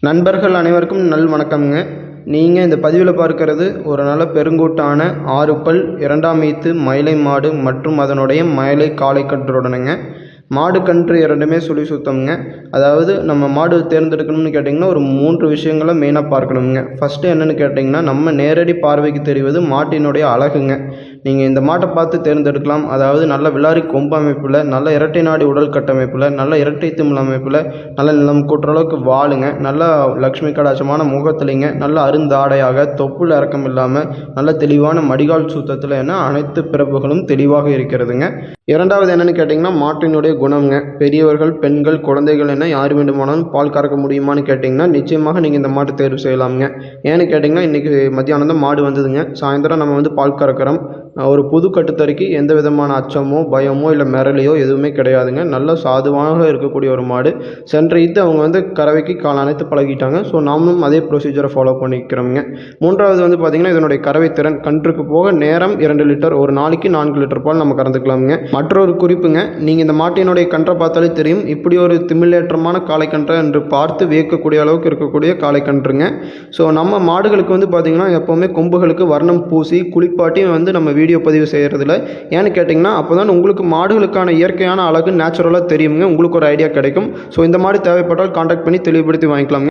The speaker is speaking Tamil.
நண்பர்கள் அனைவருக்கும் வணக்கம்ங்க. நீங்கள் இந்த பதிவில் பார்க்கறது ஒரு நல்ல பெருங்கூட்டான 6 பல் 2ஆம் ஈத்து மயிலை மாடு மற்றும் அதனுடைய மயிலை காளை கன்றுடனுங்க. மாடு கன்று இரண்டுமே சுழி சுத்தம்ங்க. அதாவது நம்ம மாடு தேர்ந்தெடுக்கணும்னு கேட்டிங்கன்னா ஒரு 3 விஷயங்களை மெயினாக பார்க்கணுங்க. ஃபஸ்ட்டு என்னென்னு கேட்டிங்கன்னா, நம்ம நேரடி பார்வைக்கு தெரிவது மாட்டினுடைய அழகுங்க. நீங்கள் இந்த மாட்டை பார்த்து தேர்ந்தெடுக்கலாம். அதாவது நல்ல விளாரி கொம்பு அமைப்பில், நல்ல இரட்டை நாடி உடல் கட்டமைப்பில், நல்ல இரட்டை திமிழ் அமைப்பில், நல்ல நிலம் கூட்டுறளவுக்கு வாளுங்க, நல்ல லக்ஷ்மி கடாட்சமான முகத்துலிங்க, நல்ல அருந்தாடையாக தொப்புள் இறக்கம் இல்லாமல் நல்ல தெளிவான மடிகால் சுத்தத்தில் என அனைத்து பிறப்புகளும் தெளிவாக இருக்கிறதுங்க. இரண்டாவது என்னென்னு கேட்டிங்கன்னா, மாட்டினுடைய குணம்ங்க. பெரியவர்கள், பெண்கள், குழந்தைகள் என யார் வேண்டுமானாலும் பால் கறக்க முடியுமான்னு கேட்டிங்கன்னா நிச்சயமாக நீங்கள் இந்த மாட்டை தேர்வு செய்யலாமுங்க. ஏன்னு கேட்டிங்கன்னா, இன்றைக்கி மத்தியானம் தான் மாடு வந்ததுங்க. சாயந்தரம் நம்ம பால் கறக்கிறோம். ஒரு புது கட்டுத்தறிக்கு எந்த விதமான அச்சமோ பயமோ இல்லை மிரளையோ எதுவுமே கிடையாதுங்க. நல்ல சாதுவாக இருக்கக்கூடிய ஒரு மாடு. சென்ற ஈத்து அவங்க கறவைக்கு கால் அனைத்து பழகிட்டாங்க. ஸோ நாமளும் அதே ப்ரொசீஜரை ஃபாலோ பண்ணிக்கிறோங்க. மூன்றாவது பார்த்திங்கன்னா, இதனுடைய கறவை திறன். கன்றுக்கு போக நேரம் 2 லிட்டர், ஒரு நாளைக்கு 4 லிட்டர் பால் நம்ம கறந்துக்கலாமுங்க. மற்றொரு குறிப்புங்க, நீங்கள் இந்த மாட்டினுடைய கன்றை பார்த்தாலே தெரியும், இப்படி ஒரு திமிழேற்றமான காளைக்கன்றை என்று பார்த்து வியக்கக்கூடிய அளவுக்கு இருக்கக்கூடிய காளைக்கன்றுங்க. ஸோ நம்ம மாடுகளுக்கு பார்த்திங்கன்னா எப்போவுமே கொம்புகளுக்கு வர்ணம் பூசி குளிப்பாட்டி நம்ம வீடியோ பதிவு செய்கிறதில்ல. ஏன்னு கேட்டிங்கன்னா, அப்போ தான் உங்களுக்கு மாடுகளுக்கான இயற்கையான அழகு நேச்சுரலாக தெரியுங்க. உங்களுக்கு ஒரு ஐடியா கிடைக்கும். ஸோ இந்த மாதிரி தேவைப்பட்டால் கான்டாக்ட் பண்ணி தெளிவுபடுத்தி வாங்கிக்கலாங்க.